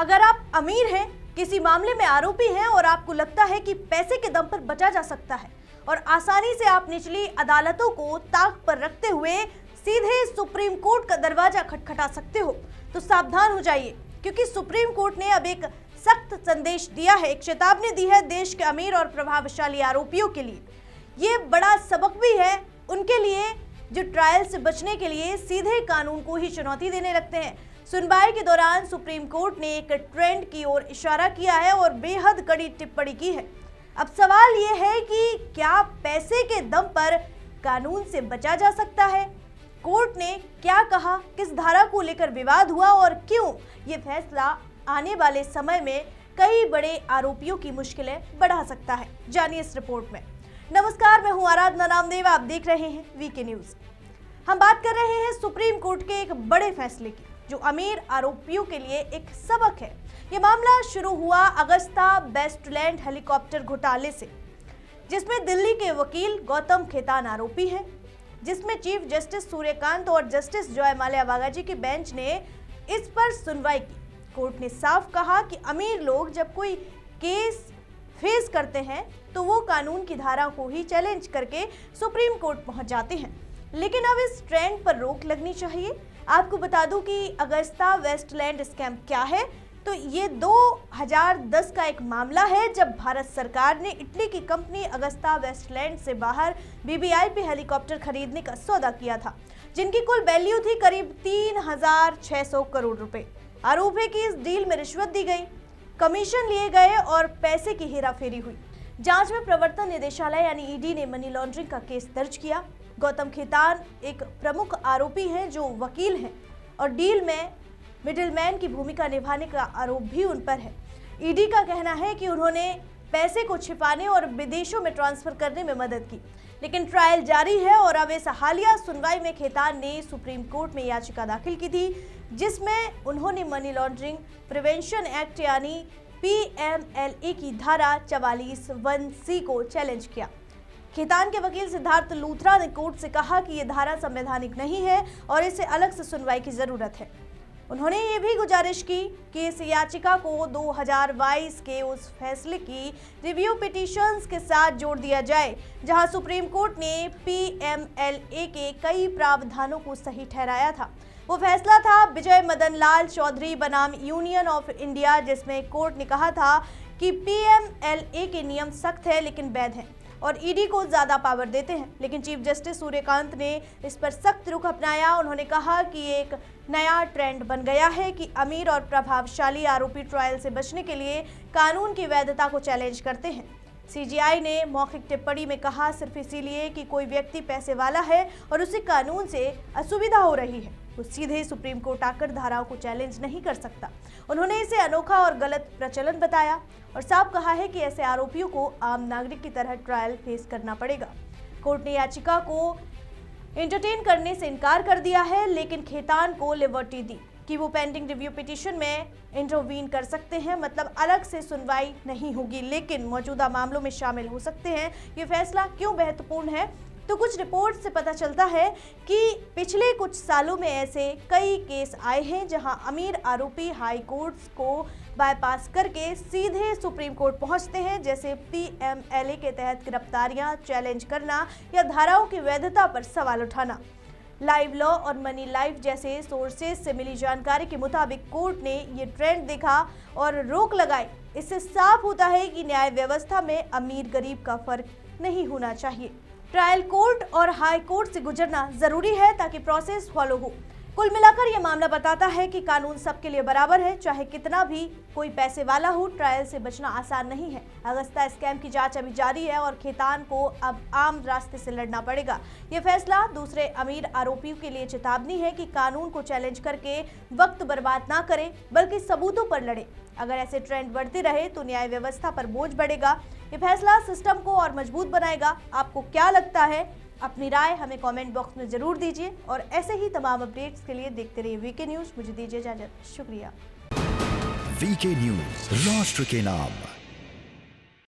अगर आप अमीर हैं, किसी मामले में आरोपी हैं और आपको लगता है कि पैसे के दम पर बचा जा सकता है और आसानी से आप निचली अदालतों को ताक पर रखते हुए सीधे सुप्रीम कोर्ट का दरवाजा खटखटा सकते हो, तो सावधान हो जाइए, क्योंकि सुप्रीम कोर्ट ने अब एक सख्त संदेश दिया है, एक चेतावनी दी है देश के अमीर और प्रभावशाली आरोपियों के लिए। ये बड़ा सबक भी है उनके लिए जो ट्रायल से बचने के लिए सीधे कानून को ही चुनौती देने लगते हैं। सुनवाई के दौरान सुप्रीम कोर्ट ने एक ट्रेंड की ओर इशारा किया है और बेहद कड़ी टिप्पणी की है। अब सवाल ये है कि क्या पैसे के दम पर कानून से बचा जा सकता है? कोर्ट ने क्या कहा, किस धारा को लेकर विवाद हुआ और क्यों ये फैसला आने वाले समय में कई बड़े आरोपियों की मुश्किलें बढ़ा सकता है, जानिए इस रिपोर्ट में। नमस्कार, मैं हूं आराधना नामदेव, आप देख रहे हैं वीके न्यूज। हम बात कर रहे हैं सुप्रीम कोर्ट के एक बड़े फैसले की, जो अमीर आरोपियों के लिए एक सबक है। ये मामला शुरू हुआ अगस्ता वेस्टलैंड हेलीकॉप्टर घोटाले से, जिसमें दिल्ली के वकील गौतम खेतान आरोपी हैं, जिसमें चीफ जस्टिस सूर्यकांत और जस्टिस जॉय माल्या बालाजी की बेंच ने इस पर सुनवाई की। कोर्ट ने साफ कहा कि अमीर लोग जब कोई केस फेस करते हैं तो वो कानून की धारा को ही चैलेंज करके सुप्रीम कोर्ट पहुंच जाते हैं, लेकिन अब इस ट्रेंड पर रोक लगनी चाहिए। आपको बता दूं कि अगस्ता वेस्टलैंड स्कैम क्या है, तो ये 2010 का एक मामला है जब भारत सरकार ने इटली की कंपनी अगस्ता वेस्टलैंड से बाहर वीवीआईपी हेलीकॉप्टर खरीदने का सौदा किया था, जिनकी कुल वैल्यू थी करीब 3600 करोड़ रुपए। आरोप है कि इस डील में रिश्वत दी गई, कमीशन लिए गए और पैसे की हेराफेरी हुई। जांच में प्रवर्तन निदेशालय यानी ईडी ने मनी लॉन्ड्रिंग का केस दर्ज किया। गौतम खेतान एक प्रमुख आरोपी हैं जो वकील हैं और डील में मिडिलमैन की भूमिका निभाने का आरोप भी उन पर है। ईडी का कहना है कि उन्होंने पैसे को छिपाने और विदेशों में ट्रांसफर करने में मदद की, लेकिन ट्रायल जारी है और अब इस हालिया सुनवाई में खेतान ने सुप्रीम कोर्ट में याचिका दाखिल की थी, जिसमें उन्होंने मनी लॉन्ड्रिंग प्रिवेंशन एक्ट यानी पीएमएलए की धारा 44(1)(c) को चैलेंज किया। खेतान के वकील सिद्धार्थ लूथरा ने कोर्ट से कहा कि यह धारा संवैधानिक नहीं है और इसे अलग से सुनवाई की जरूरत है। उन्होंने ये भी गुजारिश की कि इस याचिका को 2022 के उस फैसले की रिव्यू पिटीशंस के साथ जोड़ दिया जाए, जहां सुप्रीम कोर्ट ने पीएमएलए के कई प्रावधानों को सही ठहराया था। वो फैसला था विजय मदन लाल चौधरी बनाम यूनियन ऑफ इंडिया, जिसमें कोर्ट ने कहा था कि पीएमएलए के नियम सख्त है लेकिन वैध हैं और ईडी को ज्यादा पावर देते हैं, लेकिन चीफ जस्टिस सूर्यकांत ने इस पर सख्त रुख अपनाया। उन्होंने कहा कि एक नया ट्रेंड बन गया है कि अमीर और प्रभावशाली आरोपी ट्रायल से बचने के लिए कानून की वैधता को चैलेंज करते हैं। सीजीआई ने मौखिक टिप्पणी में कहा, सिर्फ इसीलिए कि कोई व्यक्ति पैसे वाला है और उसे कानून से असुविधा हो रही है, वो सीधे सुप्रीम कोर्ट आकर धाराओं को चैलेंज नहीं कर सकता। उन्होंने इसे अनोखा और गलत प्रचलन बताया और साफ कहा है कि ऐसे आरोपियों को आम नागरिक की तरह ट्रायल फेस करना पड़ेगा। कोर्ट ने याचिका को एंटरटेन करने से इनकार कर दिया है, लेकिन खेतान को लिबर्टी दी कि वो पेंडिंग रिव्यू पिटीशन में इंटरवीन कर सकते हैं, मतलब अलग से सुनवाई नहीं होगी, लेकिन मौजूदा मामलों में शामिल हो सकते हैं। ये फैसला क्यों महत्वपूर्ण है, तो कुछ रिपोर्ट से पता चलता है कि पिछले कुछ सालों में ऐसे कई केस आए हैं जहां अमीर आरोपी हाई कोर्ट्स को बाईपास करके सीधे सुप्रीम कोर्ट पहुंचते हैं, जैसे पीएमएलए के तहत गिरफ्तारियां चैलेंज करना या धाराओं की वैधता पर सवाल उठाना। लाइव लॉ और मनी लाइफ जैसे सोर्सेज से मिली जानकारी के मुताबिक कोर्ट ने ये ट्रेंड देखा और रोक लगाई। इससे साफ होता है कि न्याय व्यवस्था में अमीर गरीब का फर्क नहीं होना चाहिए। ट्रायल कोर्ट और हाई कोर्ट से गुजरना जरूरी है ताकि प्रोसेस फॉलो हो। कुल मिलाकर यह मामला बताता है कि कानून सबके लिए बराबर है, चाहे कितना भी कोई पैसे वाला हो। ट्रायल से बचना आसान नहीं है। अगस्ता स्कैम की जांच अभी जारी है और खेतान को अब आम रास्ते से लड़ना पड़ेगा। यह फैसला दूसरे अमीर आरोपियों के लिए चेतावनी है कि कानून को चैलेंज करके वक्त बर्बाद ना करें, बल्कि सबूतों पर लड़े। अगर ऐसे ट्रेंड बढ़ते रहे तो न्याय व्यवस्था पर बोझ बढ़ेगा। ये फैसला सिस्टम को और मजबूत बनाएगा। आपको क्या लगता है? अपनी राय हमें कमेंट बॉक्स में जरूर दीजिए और ऐसे ही तमाम अपडेट्स के लिए देखते रहिए वीके न्यूज। मुझे दीजिए इजाजत, शुक्रिया। वीके न्यूज, राष्ट्र के नाम।